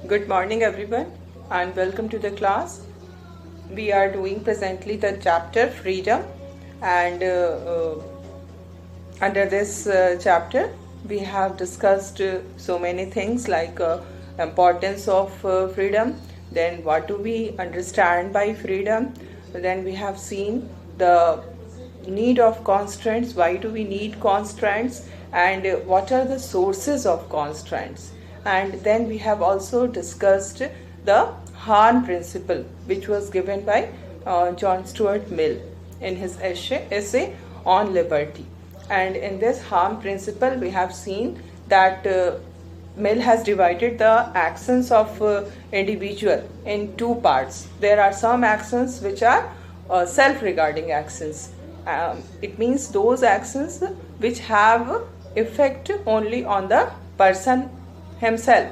Good morning, everyone, and welcome to the class. We are doing presently the chapter Freedom, and under this chapter, we have discussed so many things like importance of freedom. Then, what do we understand by freedom? Then we have seen the need of constraints. Why do we need constraints? And what are the sources of constraints? And then we have also discussed the harm principle, which was given by John Stuart Mill in his essay on liberty. And in this harm principle, we have seen that Mill has divided the actions of individual in two parts. There are some actions which are self-regarding actions. It means those actions which have effect only on the person himself,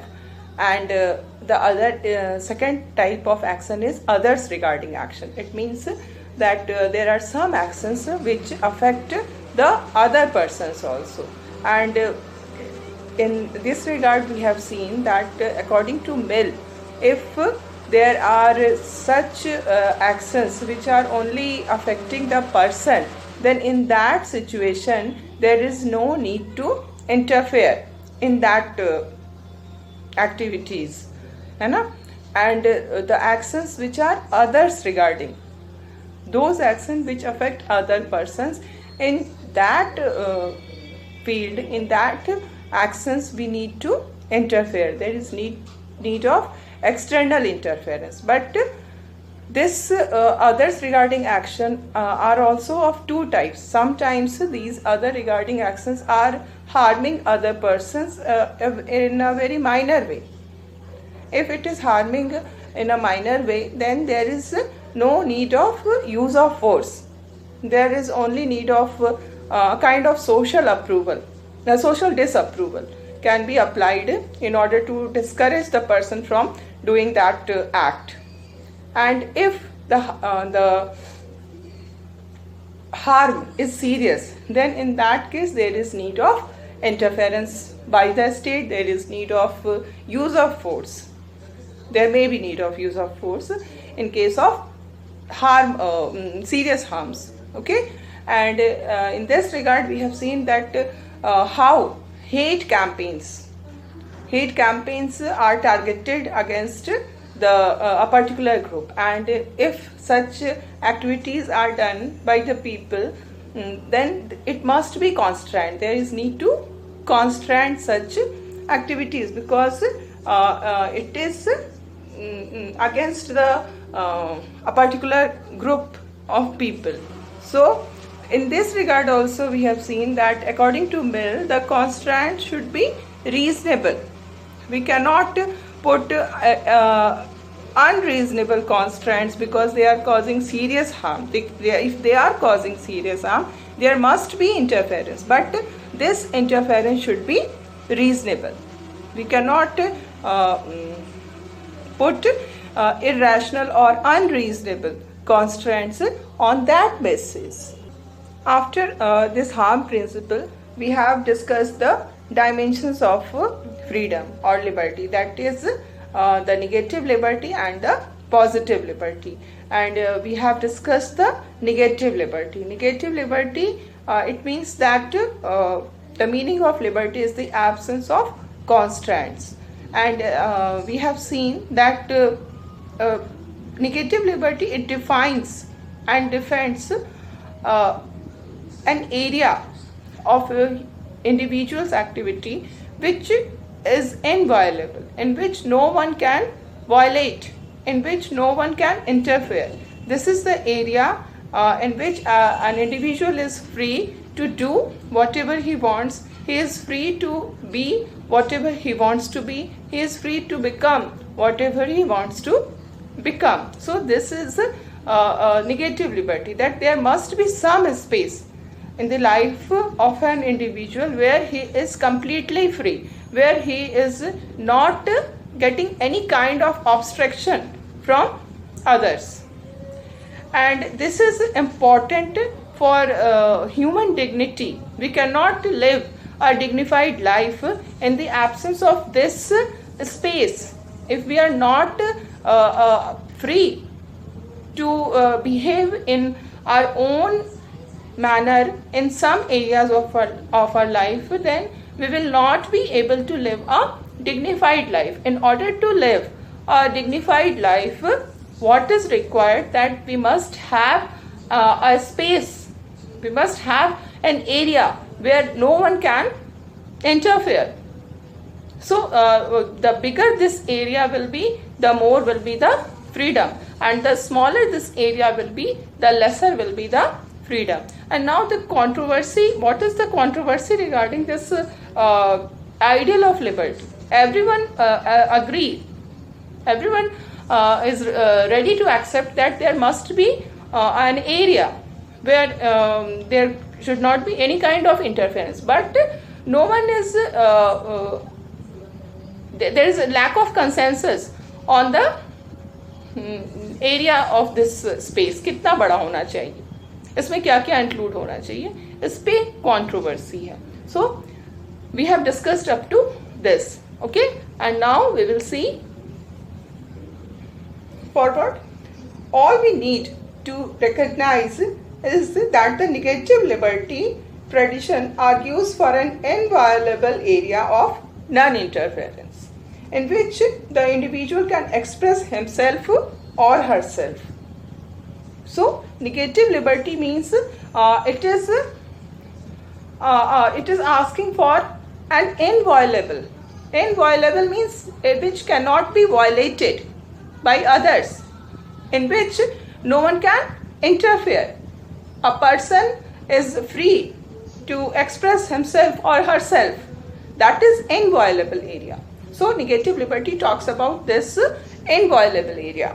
and the other second type of action is others regarding action. It means that there are some actions which affect the other persons also, and in this regard we have seen that according to Mill, if there are such actions which are only affecting the person, then in that situation there is no need to interfere in that activities, and the actions which are others regarding, those actions which affect other persons, in that field, in that actions we need to interfere. There is need of external interference. But this others regarding action are also of two types. Sometimes these other regarding actions are harming other persons in a very minor way. If it is harming in a minor way, then there is no need of use of force. There is only need of a kind of social approval. Now, social disapproval can be applied in order to discourage the person from doing that act. And if the harm is serious, then in that case there is need of interference by the state. There is need of use of force. There may be need of use of force in case of harm, serious harms. Okay, and in this regard we have seen that how hate campaigns are targeted against a particular group, and if such activities are done by the people, then it must be constrained. There is need to constrain such activities, because it is against the a particular group of people. So in this regard also we have seen that according to Mill, the constraint should be reasonable. We cannot put unreasonable constraints, because they are causing serious harm. If they are causing serious harm, there must be interference, but this interference should be reasonable. We cannot put irrational or unreasonable constraints on that basis. After this harm principle, we have discussed the dimensions of freedom or liberty, that is the negative liberty and the positive liberty. And we have discussed the negative liberty. Negative liberty, it means that the meaning of liberty is the absence of constraints. And we have seen that negative liberty, it defines and defends an area of individual's activity which is inviolable, in which no one can violate, in which no one can interfere. This is the area in which an individual is free to do whatever he wants. He is free to be whatever he wants to be. He is free to become whatever he wants to become. So this is a negative liberty, that there must be some space in the life of an individual where he is completely free, where he is not getting any kind of obstruction from others. And this is important for human dignity. We cannot live a dignified life in the absence of this space if we are not free to behave in our own manner in some areas of our life, then we will not be able to live a dignified life. In order to live a dignified life, what is required, that we must have a space, we must have an area where no one can interfere. So the bigger this area will be, the more will be the freedom, and the smaller this area will be, the lesser will be the freedom. And now the controversy, what is the controversy regarding this ideal of liberty? Everyone agree, everyone is ready to accept that there must be an area where there should not be any kind of interference, but no one is there is a lack of consensus on the area of this space. कितना बड़ा होना चाहिए, इसमें क्या क्या include होना चाहिए, इस पे controversy है. So we have discussed up to this, okay, and now we will see forward. All we need to recognize is that the negative liberty tradition argues for an inviolable area of non-interference, in which the individual can express himself or herself. So negative liberty means it is asking for an inviolable. Inviolable means which cannot be violated by others, in which no one can interfere. A person is free to express himself or herself. That is inviolable area. So negative liberty talks about this inviolable area.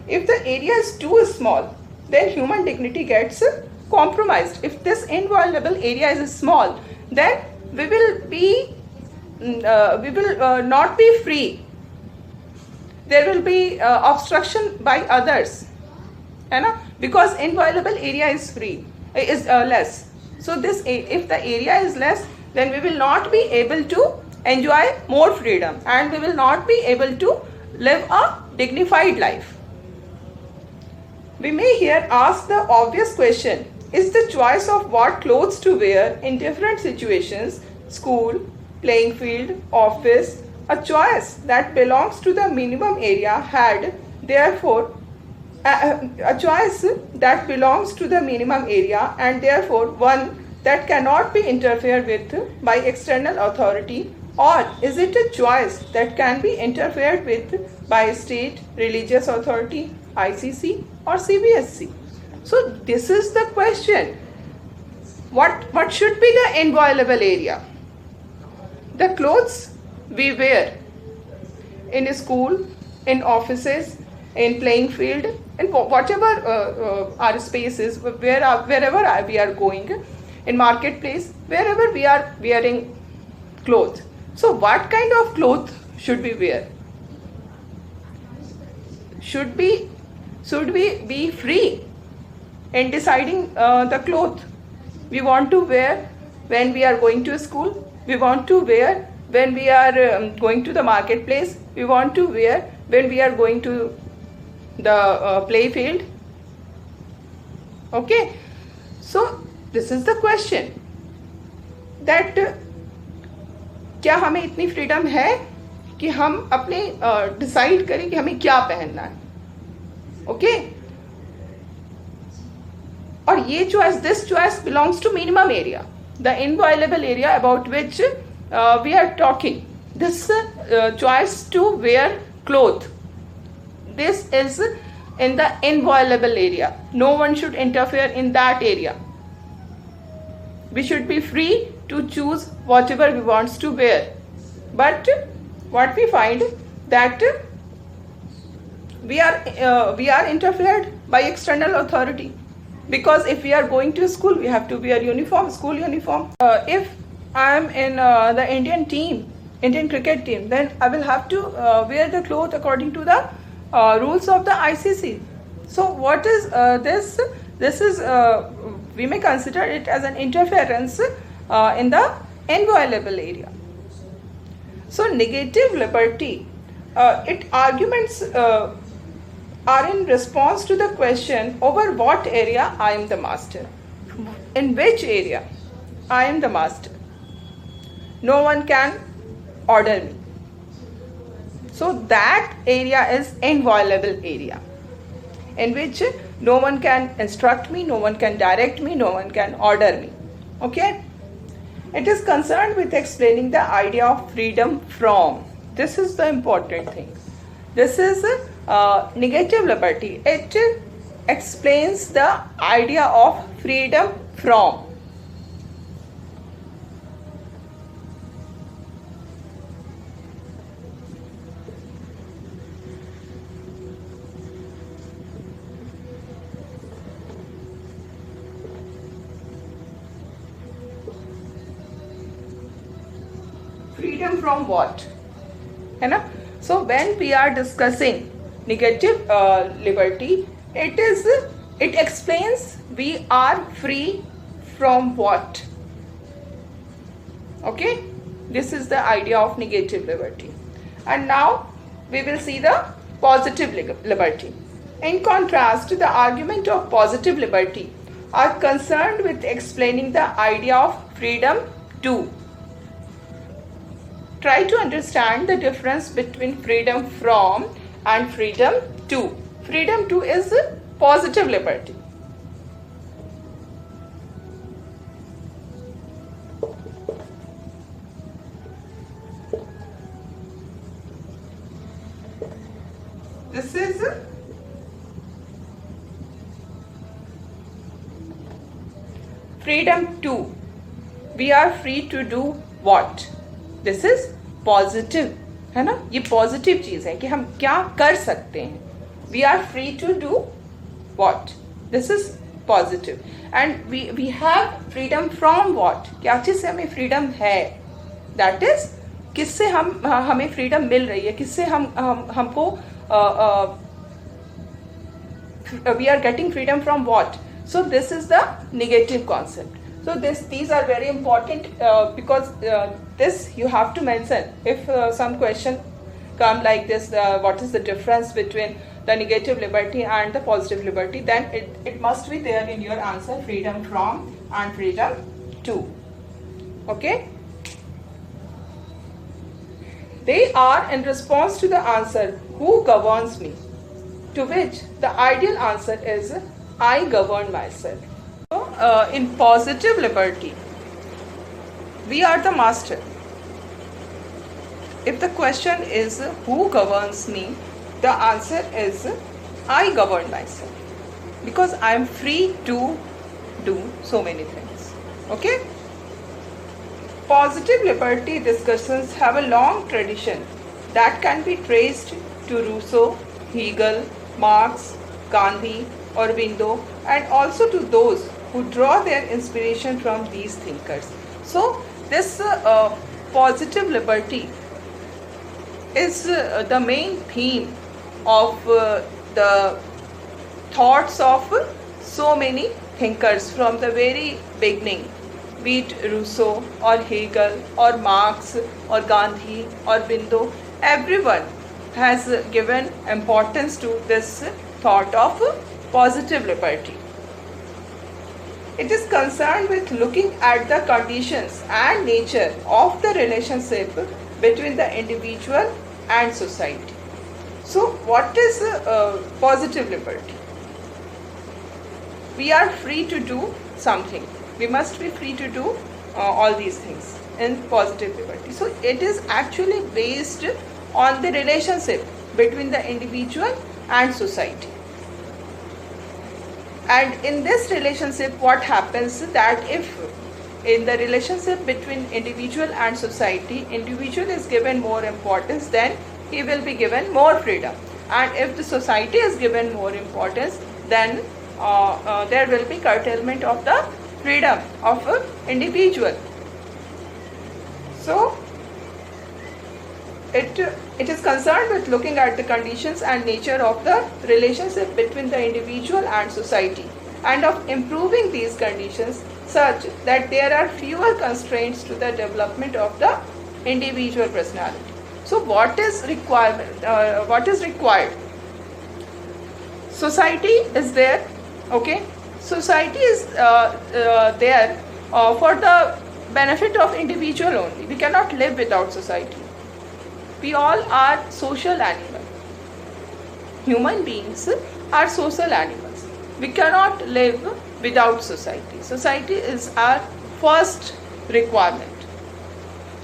If the area is too small, then human dignity gets compromised. If this inviolable area is small, then we will not be free. There will be obstruction by others, because inviolable area is less. So this, if the area is less, then we will not be able to enjoy more freedom, and we will not be able to live a dignified life. We may here ask the obvious question: is the choice of what clothes to wear in different situations, school, playing field, office, a choice that belongs to the minimum area, had therefore a choice that belongs to the minimum area, and therefore one that cannot be interfered with by external authority? Or is it a choice that can be interfered with by state, religious authority, ICC or CBSE? So this is the question. What should be the inviolable area? The clothes we wear in school, in offices, in playing field, in whatever our spaces, wherever we are going, in marketplace, wherever we are wearing clothes. So what kind of clothes should we wear? Should we be free in deciding the clothes we want to wear when we are going to school, we want to wear when we are going to the marketplace, we want to wear when we are going to the play field? Okay, so this is the question, that क्या हमें इतनी freedom है कि हम अपने decide करें कि हमें क्या पहनना है? ओके, और ये choice, this choice belongs to minimum area, the inviolable area about which we are talking. This choice to wear cloth, this is in the inviolable area. No one should interfere in that area. We should be free to choose whatever we want to wear. But what we find, that we are interfered by external authority, because if we are going to school, we have to wear uniform, school uniform. If I am in the Indian cricket team, then I will have to wear the clothes according to the rules of the ICC. So what is this? This is, we may consider it as an interference in the inviolable area. So negative liberty it arguments are in response to the question over what area I am the master. In which area I am the master. No one can order me. So that area is inviolable area, in which no one can instruct me, no one can direct me, no one can order me. Okay? It is concerned with explaining the idea of freedom from. This is the important thing. This is negative liberty. It explains the idea of freedom from. Freedom from what? है ना? So when we are discussing negative liberty, it explains we are free from what? Okay? This is the idea of negative liberty. And now we will see the positive liberty. In contrast, the argument of positive liberty are concerned with explaining the idea of freedom to. Try to understand the difference between freedom from and freedom to. Freedom to is positive liberty. This is freedom to. We are free to do what? This is positive, है ना? ये positive चीज है कि हम क्या कर सकते हैं. We are free to do what. This is positive. And we have freedom from what. क्या चीज से हमें फ्रीडम है? दैट इज किससे हमें फ्रीडम मिल रही है, किससे हमको we are getting freedom from what. So this is the negative concept. So these are very important because this you have to mention. If some question come like this, what is the difference between the negative liberty and the positive liberty, then it must be there in your answer, freedom from and freedom to. Okay? They are in response to the answer, who governs me? To which the ideal answer is, I govern myself. In positive liberty, we are the master. If the question is who governs me, the answer is I govern myself, because I am free to do so many things. Okay? Positive liberty discussions have a long tradition that can be traced to Rousseau, Hegel, Marx, Gandhi, Aurobindo, and also to those who draw their inspiration from these thinkers. So this positive liberty is the main theme of the thoughts of so many thinkers from the very beginning, be it Rousseau or Hegel or Marx or Gandhi or Aurobindo. Everyone has given importance to this thought of positive liberty. It is concerned with looking at the conditions and nature of the relationship between the individual and society. So, what is positive liberty? We are free to do something. We must be free to do all these things in positive liberty. So, it is actually based on the relationship between the individual and society. And in this relationship, what happens that if in the relationship between individual and society, individual is given more importance, then he will be given more freedom. And if the society is given more importance, then there will be curtailment of the freedom of an individual. So it is concerned with looking at the conditions and nature of the relationship between the individual and society, and of improving these conditions such that there are fewer constraints to the development of the individual personality. So what is required? Society is there, okay? Society is there for the benefit of individual only. We cannot live without society. We all are social animals. Human beings are social animals. We cannot live without society. Society is our first requirement,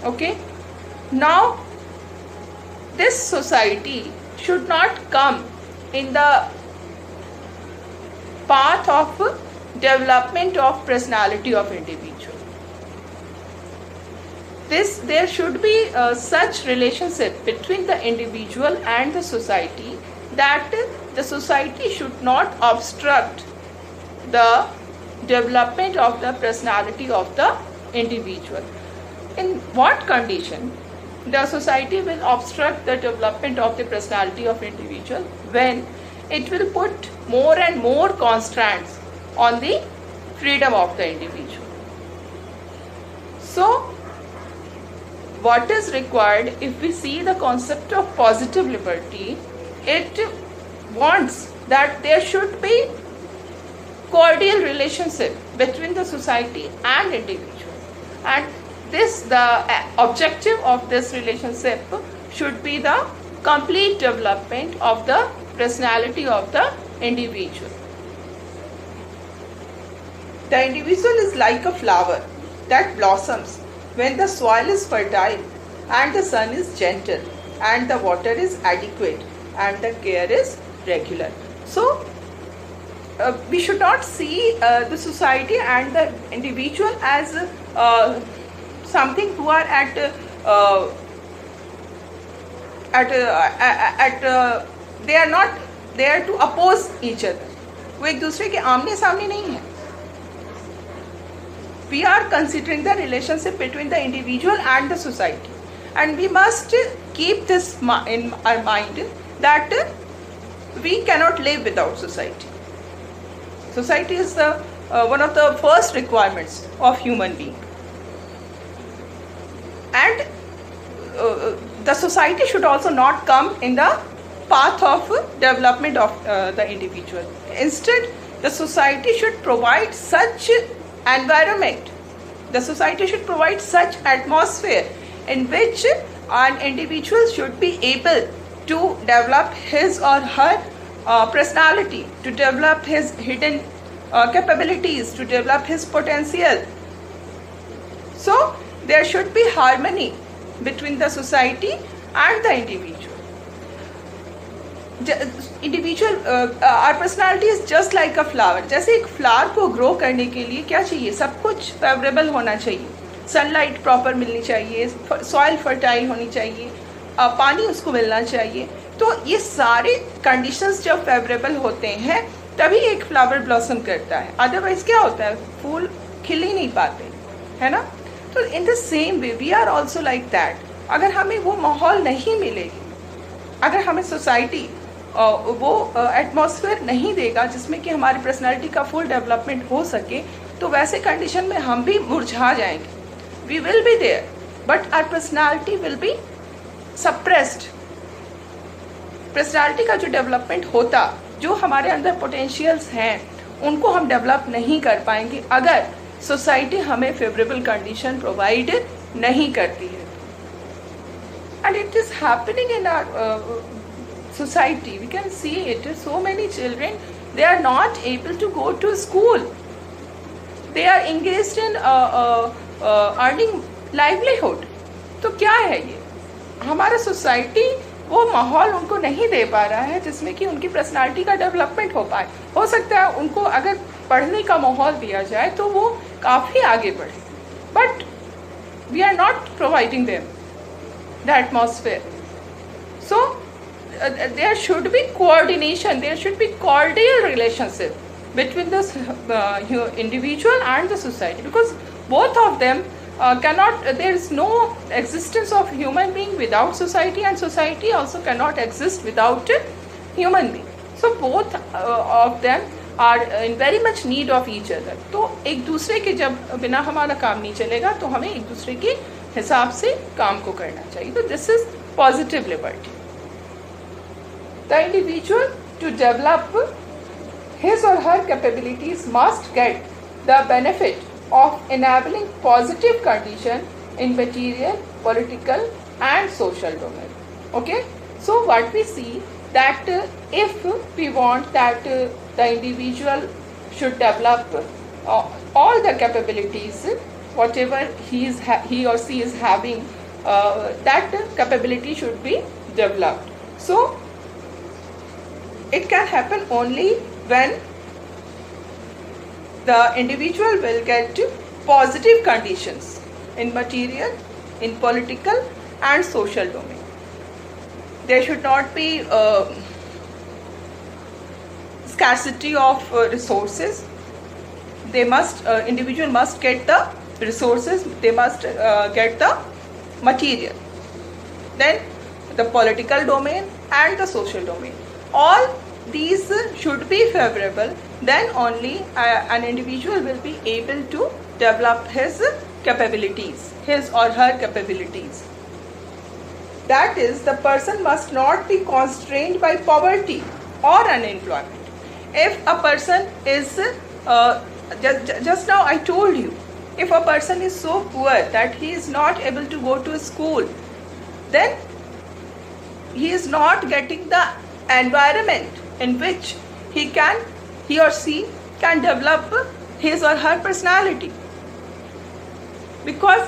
okay? Now this society should not come in the path of development of personality of individual. There should be such relationship between the individual and the society that the society should not obstruct the development of the personality of the individual. In what condition the society will obstruct the development of the personality of individual? When it will put more and more constraints on the freedom of the individual. So what is required, if we see the concept of positive liberty, it wants that there should be cordial relationship between the society and individual, and the objective of this relationship should be the complete development of the personality of the individual. The individual is like a flower that blossoms when the soil is fertile and the sun is gentle and the water is adequate and the care is regular. So we should not see the society and the individual as something who are they are not there to oppose each other. वो एक दूसरे के आमने सामने नहीं है. We are considering the relationship between the individual and the society, and we must keep this in our mind that we cannot live without society. Society is the one of the first requirements of human being, and the society should also not come in the path of development of the individual. Instead, the society should provide such environment, the society should provide such atmosphere in which an individual should be able to develop his or her personality, to develop his hidden capabilities, to develop his potential. So there should be harmony between the society and the individual. Our personality is just like a flower. जैसे एक flower को grow करने के लिए क्या चाहिए? सब कुछ फेवरेबल होना चाहिए, सनलाइट प्रॉपर मिलनी चाहिए, सॉइल फर्टाइल होनी चाहिए, पानी उसको मिलना चाहिए. तो ये सारे कंडीशंस जब फेवरेबल होते हैं तभी एक फ्लावर ब्लॉसम करता है. अदरवाइज क्या होता है? फूल खिल ही नहीं पाते, है ना? तो in the same way we are also like that. अगर हमें वो माहौल नहीं मिलेगी, अगर हमें सोसाइटी वो एटमॉस्फेयर नहीं देगा जिसमें कि हमारी पर्सनालिटी का फुल डेवलपमेंट हो सके, तो वैसे कंडीशन में हम भी मुरझा जाएंगे. We will be there but our personality will be suppressed. Personality का जो डेवलपमेंट होता, जो हमारे अंदर पोटेंशियल्स हैं, उनको हम डेवलप नहीं कर पाएंगे अगर सोसाइटी हमें फेवरेबल कंडीशन प्रोवाइड नहीं करती है. And it is happening in our society. We can see it. So many children, they are not able to go to school. They are engaged in earning livelihood. तो क्या है ये? हमारा society वो माहौल उनको नहीं दे पा रहा है जिसमें कि उनकी पर्सनालिटी का डेवलपमेंट हो पाए. हो सकता है उनको अगर पढ़ने का माहौल दिया जाए तो वो काफ़ी आगे बढ़े, but we are not providing them the atmosphere. So there should be coordination, there should be cordial relationship between the individual and the society, because both of them cannot, there is no existence of human being without society, and society also cannot exist without human being. So both of them are in very much need of each other. तो एक दूसरे के जब बिना हमारा काम नहीं चलेगा तो हमें एक दूसरे के हिसाब से काम को करना चाहिए. तो this is positive liberty. The individual, to develop his or her capabilities, must get the benefit of enabling positive condition in material, political and social domain. Okay, so what we see that if we want that the individual should develop all the capabilities, whatever he or she is having, that capability should be developed. So it can happen only when the individual will get positive conditions in material, in political and social domain. There should not be scarcity of resources. They must, individual must get the resources, they must get the material. Then the political domain and the social domain. All these should be favorable, then only an individual will be able to develop his capabilities, his or her capabilities. That is, the person must not be constrained by poverty or unemployment. If a person is, just now I told you, if a person is so poor that he is not able to go to school, then he is not getting the environment in which he or she can develop his or her personality, because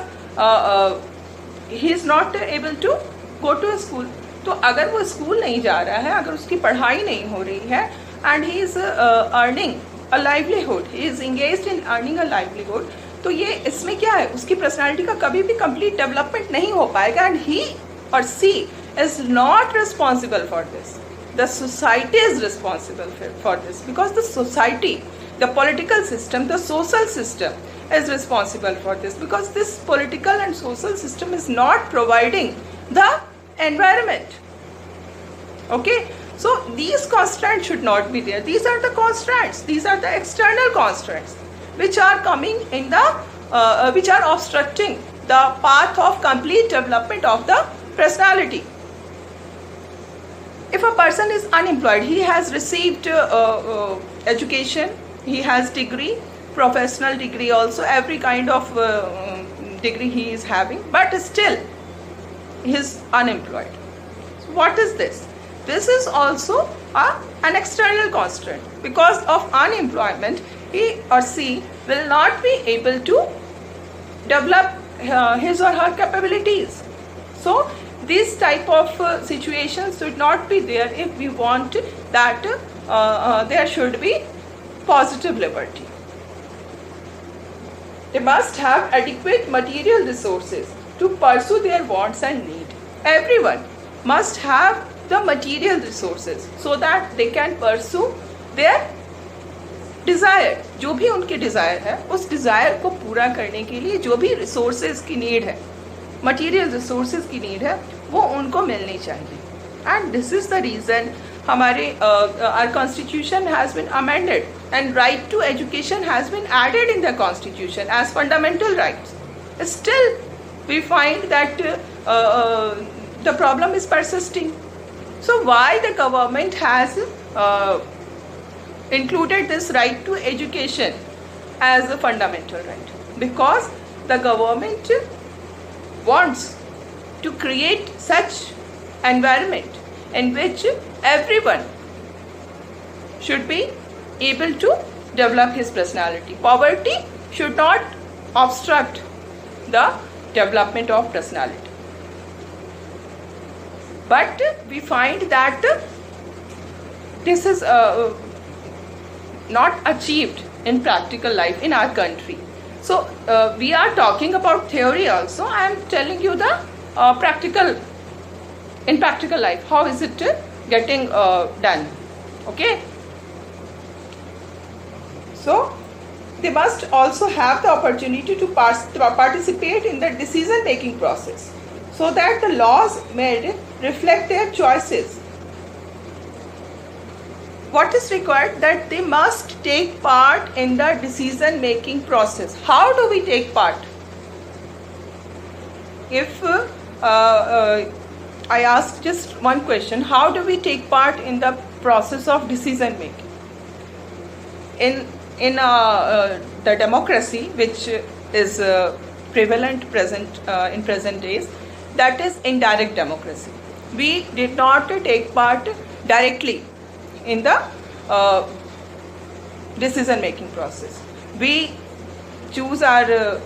he is not able to go to a school. तो अगर वो school नहीं जा रहा है, अगर उसकी पढ़ाई नहीं हो रही है, and he is earning a livelihood, he is engaged in earning a livelihood, तो ये इसमें क्या है, उसकी पर्सनालिटी का कभी भी कंप्लीट डेवलपमेंट नहीं हो पाएगा, and he or she is not responsible for this. The society is responsible for this, because the society, the political system, the social system is responsible for this, because this political and social system is not providing the environment. Okay, so these constraints should not be there. These are the constraints, these are the external constraints which are coming in the which are obstructing the path of complete development of the personality. If a person is unemployed, he has received education, he has degree, professional degree also, every kind of degree he is having, but still he is unemployed. So what is this? This is also an external constraint. Because of unemployment, he or she will not be able to develop his or her capabilities. So these type of situations should not be there if we want that there should be positive liberty. They must have adequate material resources to pursue their wants and need. Everyone must have the material resources so that they can pursue their desire. जो भी उनके desire है, उस desire को पूरा करने के लिए जो भी resources की need है, material resources की need है, वो उनको मिलनी चाहिए. And this is the reason हमारे our constitution has been amended and right to education has been added in the constitution as fundamental rights. Still we find that the problem is persisting. So why the government has included this right to education as a fundamental right? Because the government wants to create such environment in which everyone should be able to develop his personality. Poverty should not obstruct the development of personality. But we find that this is not achieved in practical life in our country. So we are talking about theory also. I am telling you the in practical life, how is it getting done? Okay. So they must also have the opportunity to participate in the decision making process, so that the laws made reflect their choices. What is required? That they must take part in the decision making process. How do we take part? If I asked just one question: how do we take part in the process of decision making? In the democracy which is prevalent in present days, that is indirect democracy. We did not take part directly in the decision making process. We choose our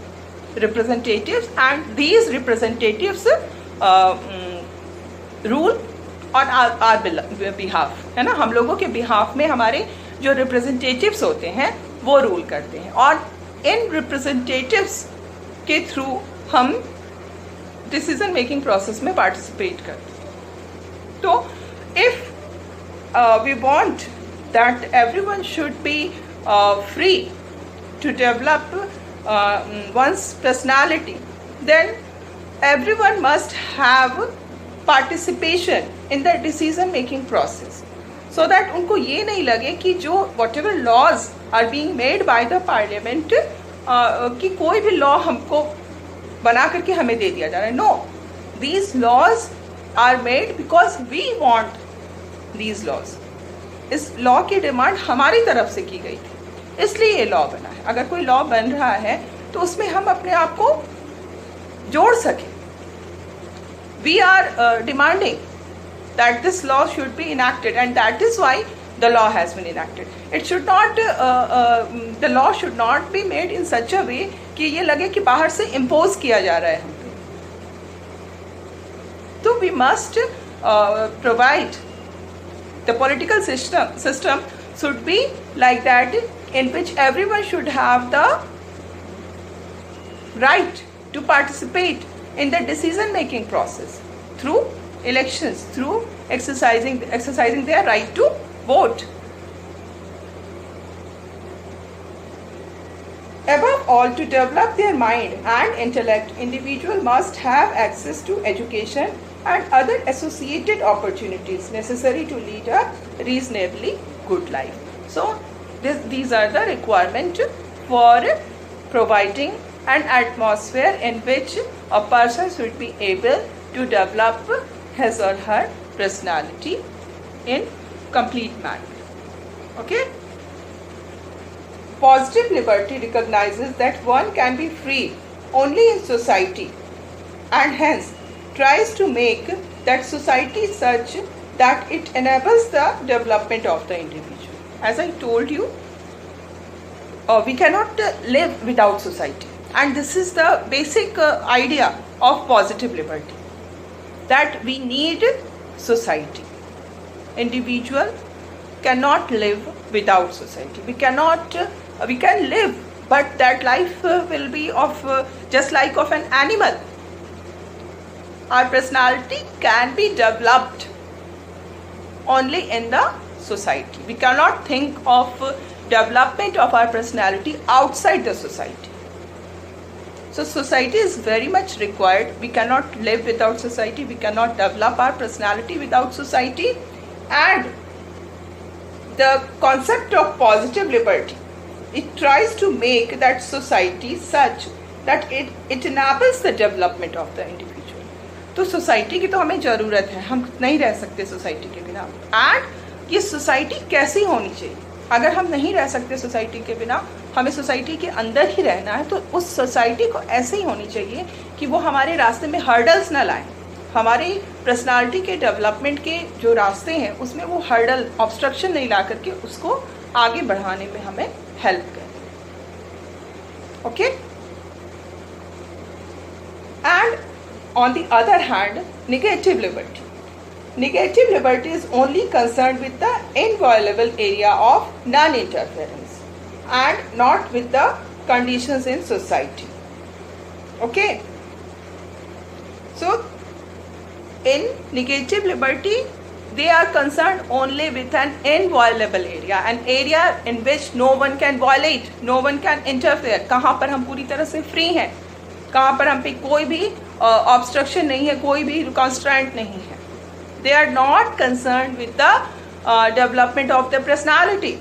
representatives, and these representatives rule on our behalf, है ना. हम लोगों के behalf में हमारे जो representatives होते हैं वो रूल करते हैं, और इन रिप्रेजेंटेटिव्स के थ्रू हम डिसीजन मेकिंग प्रोसेस में पार्टिसिपेट करते हैं. तो if we want that everyone should be free to develop one's personality, then everyone must have participation in the decision making process, so that उनको ये नहीं लगे कि जो whatever laws are being made by the parliament कि कोई भी law हमको बना करके हमें दे दिया जा रहा है. No, these laws are made because we want these laws. इस law की डिमांड हमारी तरफ से की गई थी, इसलिए ये लॉ बना है. अगर कोई लॉ बन रहा है तो उसमें हम अपने आप को जोड़ सकें. We are demanding that this law should be enacted, and that is why the law has been enacted. It should not, the law should not be made in such a way कि ये लगे कि बाहर से impose किया जा रहा है हम पे. तो we must provide the political system should be like that, in which everyone should have the right to participate in the decision making process through elections, through exercising their right to vote. Above all, to develop their mind and intellect, individual must have access to education and other associated opportunities necessary to lead a reasonably good life. So these are the requirements for providing an atmosphere in which a person should be able to develop his or her personality in complete manner. Okay? Positive liberty recognizes that one can be free only in society, and hence tries to make that society such that it enables the development of the individual. As I told you, we cannot live without society, and this is the basic idea of positive liberty, that we need society. Individual cannot live without society. We can live, but that life will be of just like of an animal. Our personality can be developed only in the society. We cannot think of development of our personality outside the society. So society is very much required. We cannot live without society. We cannot develop our personality without society. And the concept of positive liberty, it tries to make that society such that it enables the development of the individual. तो society की तो हमें ज़रूरत है, हम नहीं रह सकते सोसाइटी के बिना. एंड ये सोसाइटी कैसी होनी चाहिए? अगर हम नहीं रह सकते सोसाइटी के बिना, हमें सोसाइटी के अंदर ही रहना है, तो उस सोसाइटी को ऐसे ही होनी चाहिए कि वो हमारे रास्ते में हर्डल्स ना लाएं. हमारी पर्सनालिटी के डेवलपमेंट के जो रास्ते हैं उसमें वो हर्डल, ऑब्स्ट्रक्शन नहीं ला करके उसको आगे बढ़ाने में हमें हेल्प करें. Okay? And on the other hand, negative liberty. Negative liberty is only concerned with the inviolable area of non-interference and not with the conditions in society. Okay? So, in negative liberty, they are concerned only with an inviolable area, an area in which no one can violate, no one can interfere. कहाँ पर हम पूरी तरह से free हैं, कहाँ पर हम पे कोई भी ऑब्स्ट्रक्शन नहीं है, कोई भी कंस्ट्रेंट नहीं है. They are not concerned with the development of their personality.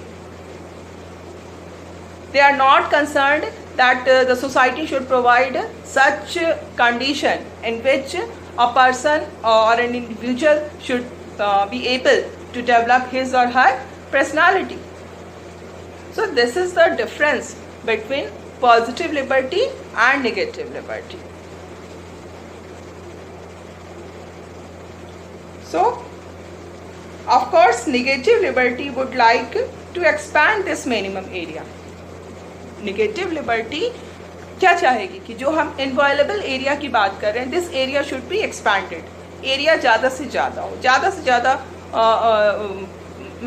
They are not concerned that the society should provide such condition in which a person or an individual should be able to develop his or her personality. So this is the difference between positive liberty and negative liberty. So, of course, negative liberty would like to expand this minimum area. Negative liberty क्या चाहेगी कि जो हम inviolable area की बात कर रहे हैं, this area should be expanded. Area ज़्यादा से ज़्यादा हो, ज़्यादा से ज़्यादा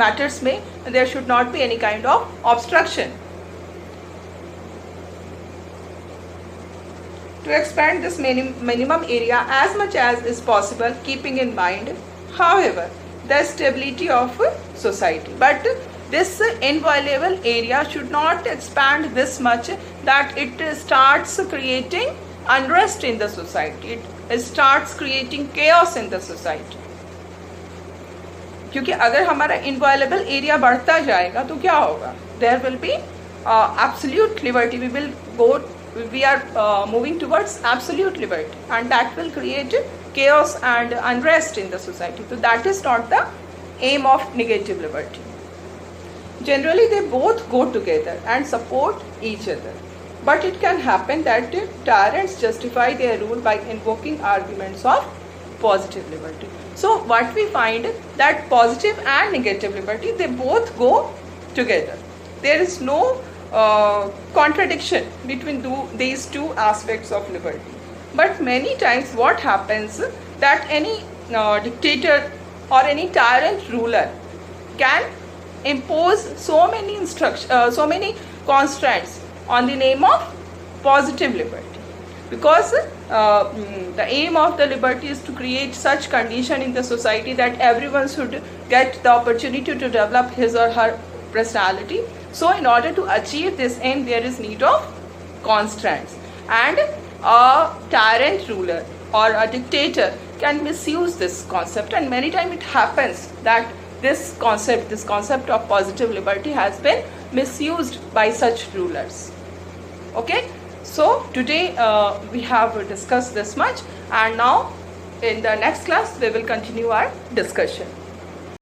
मैटर्स में there should not be any kind of obstruction. To expand this minimum area as much as is possible, keeping in mind, however, the stability of society. But this inviolable area should not expand this much that it starts creating unrest in the society. It starts creating chaos in the society. क्योंकि अगर हमारा inviolable area बढ़ता जाएगा तो क्या होगा? There will be absolute liberty. We are moving towards absolute liberty, and that will create chaos and unrest in the society. So that is not the aim of negative liberty. Generally, they both go together and support each other. But it can happen that tyrants justify their rule by invoking arguments of positive liberty. So what we find that positive and negative liberty, they both go together. There is no contradiction between these two aspects of liberty. But many times what happens that any dictator or any tyrant ruler can impose so many constraints on the name of positive liberty, because the aim of the liberty is to create such condition in the society that everyone should get the opportunity to develop his or her personality. So in order to achieve this aim, there is need of constraints, and a tyrant ruler or a dictator can misuse this concept, and many times it happens that this concept of positive liberty has been misused by such rulers. Okay, so today we have discussed this much, and now in the next class we will continue our discussion.